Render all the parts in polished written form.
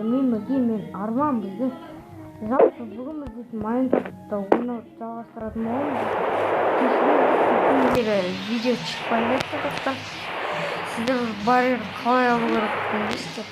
мен Арман біздің жалпы бүгін біз дейтін Майнкрафтта ойнауды жалғастыратын боламыз. Кешіріңіздер, видео шықпай кетті достар. Сіздер барьер қалай алу керек білесіздер?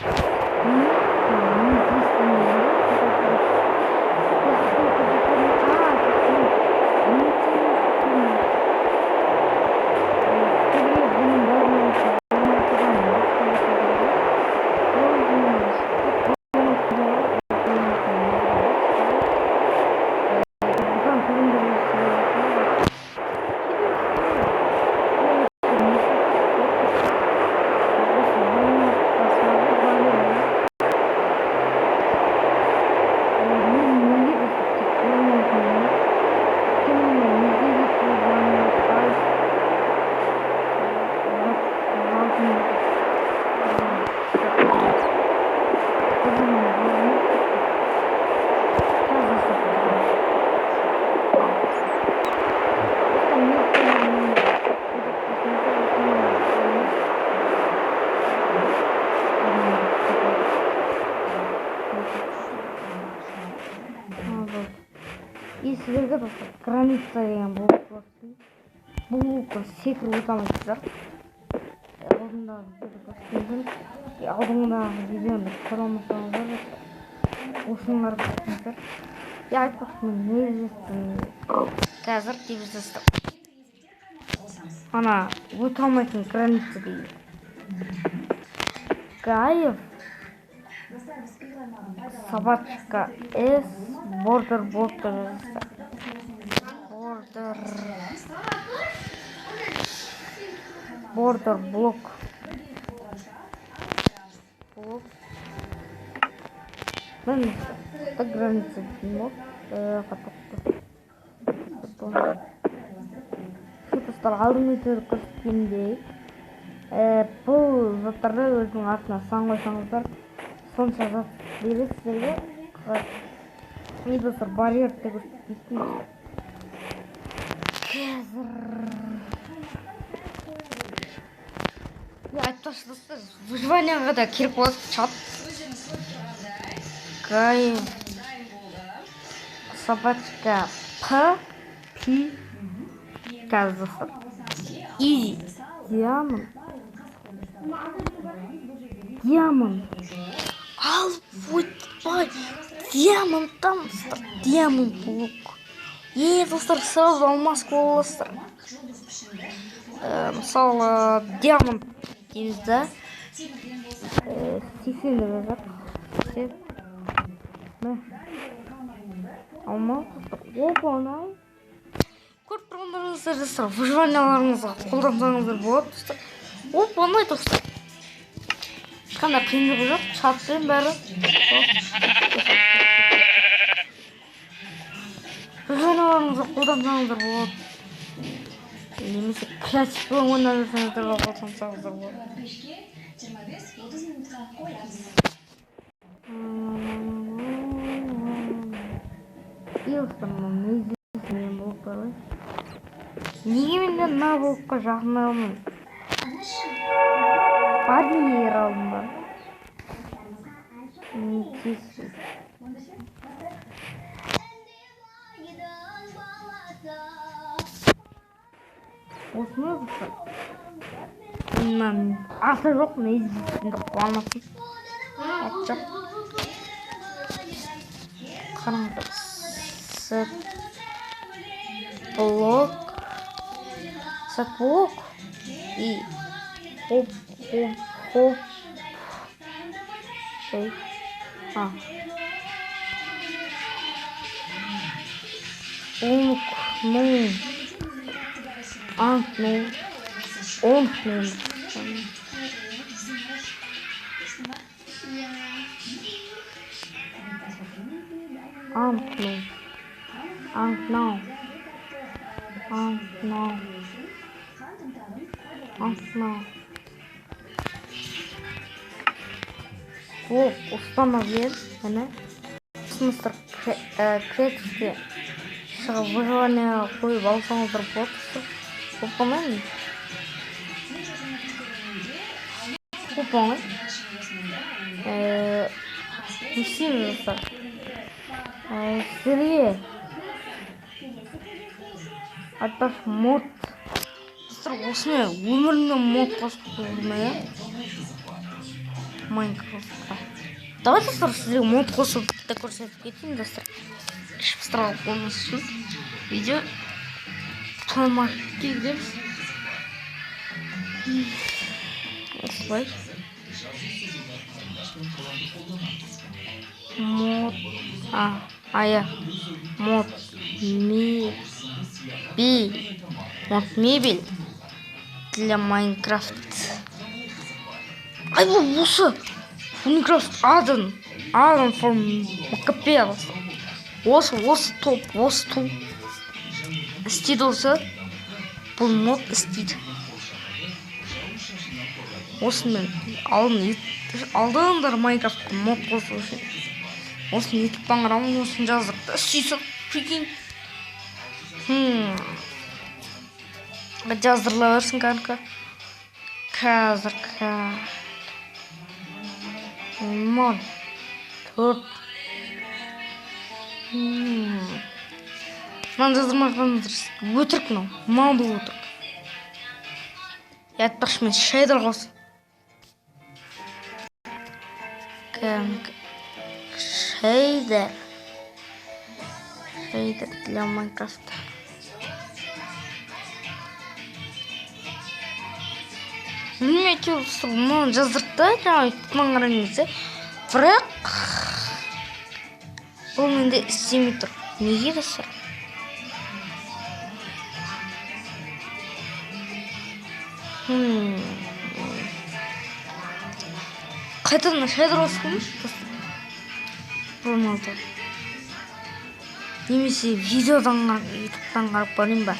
И сіздерге достар граница деген бұл секіріп өтамайсыздар. Алдыңдағы видеоны көремісіңіздер осынлар көрсеңіздер. Айтпақпын не іздестім қазір деп іздестім. Ана өте алмайтын граница дейді. Гаев собачка S border блок жазылса. Border блок. Мен граница деймін. Достар алдыңғы видеода көрсеткендей бұл заттарды өзінің атына сан қойсаңыздар сонша зат береді сіздерге. И достар барьерді көрсетпейтін. Айтпақшы достар, выживанияға да керек болады чат. Гай собачка P қазір достар. Easy. Диамond. Ал өтпай. Диамонттан достар. Диамонд блок. Достар, сразу алмас боласыздар. Мысалы, диамонд дейміз да. 80 деп жазып. Алмас. Опа-ай. Көріп тұрғандарыңыздар достар, выживанияларыңызға қолдансаңыздар болады достар. Опа-ай достар. Қандай қиындығы жоқ, чатпен бәрі. Выживанияларыңызға қолдансаңыздар болады. Немесе креативті ойнап жүрсеңіздер қолдансаңыздар болады. Мен блоктар ғой. Неге менде мына блокқа жақындай алмаймын? Барьер алдым бар. Осыны бұқса. Асы жоқ, не іздейтінді қуанасың. Атчақ. Қараңыздар. Сет блок и хоп. Установил, смысл креативте шығып выживание қойып алсаңыздар болады. Оп-оңай. не істейміз достар. Сіздерге аттас мод. Достар, осыны өмірімнен мод қосып көрдім, Майнкрафтқа. Давай достар, сіздерге мод қосып та көрсетіп кетейін достар. Бастыралып болмас үшін видео толмақ келгенбіз. Осылай мод мебель для Майнкрафт. Ай, бұл осы Майнкрафт Адам for Макапел. Осы топ істейді осы. Бұл мод істейді. Осымен алдыңдар Майнкрафтқа мод қосу үшін. Осыны ютубтан қарамын, осыны жаздық. Істейсің, прикинь. Жаздырыла берсін kanka. Қазір. Мод. Төрт. Мынаны жаздырмақтан өтірік мынау. Мынау да өтірік. Айтпақшы мен шейдер қосып. Шейдер для Майнкрафта. Білмей әйтеуір мұны жаздыртты, жаңа ютубтан қараңыздар. Бірақ бұл менде істемей тұр. Неге достар? Қайтадан шейдер қосқымыз достар. Роналдо. Немесе видеодан ютубтан қарап көрейін ба?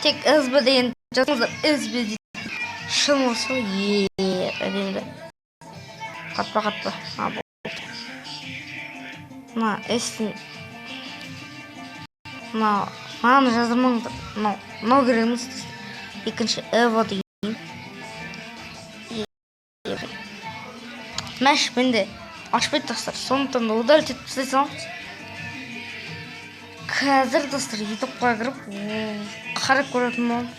Тек СБ деген жазыңыздар. СБ дейді. Шын осы әдемді. Қатпа. Мына эстің. Мынаны жаздырмаңыздар. Мынау кереміз. Екінші Эва деген. Мәш менде ашпайды достар. Сондықтан да удалить етіп тастай саламыз. Қазір достар ютубқа кіріп қарап көретін боламыз.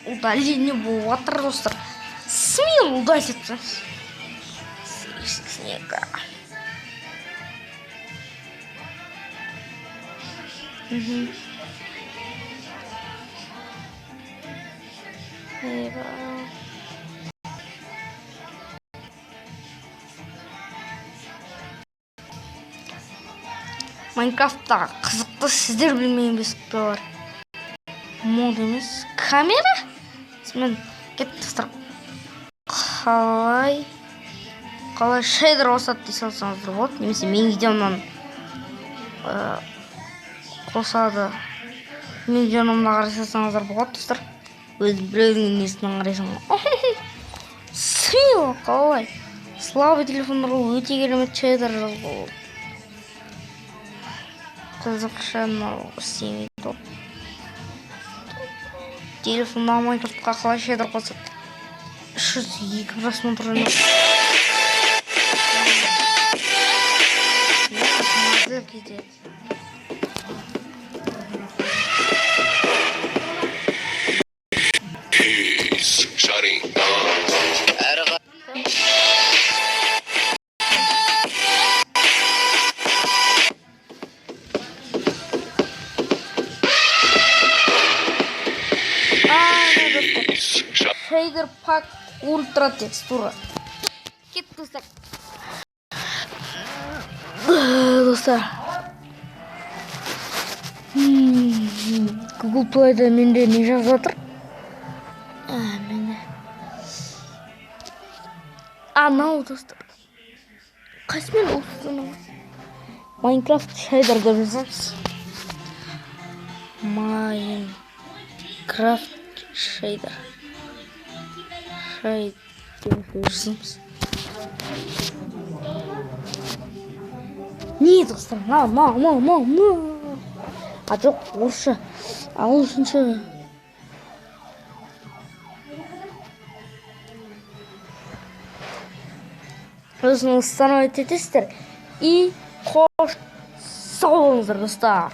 Удаление болып жатыр достар. Смело удалить етіп. Снега. Майнкрафтта қызықты сіздер білмеген бесікпе бар. Мод емес. Камера? Мен кетті достар. Қалай шейдер қосады дей салсаңыздар болады. Немесе мен видеомнан қосады. Мен видеомнан қарай салсаңыздар болады достар. Біреудің несінен қарайсың. Смело, қалай. Слабый телефондарға өте керемет шейдер жазылды. Қазақша істемейді ол. Телефонда Майнкрафтқа қалай шейдер қосады. 302 просмотры. Шейдер пак ультра текстура. Кет достар. Достар. Google Play'da менде не жазып жатыр? Менде. Анау достар. Қайсымен оқысың? Майнкрафт шейдер деп жазамыз. Майнкрафт шейдер. Жазамыз. Не достар? А жоқ, орысша. Ағылшынша. өзіңіз становитетесіздер. И қош сау болыңыздар достар.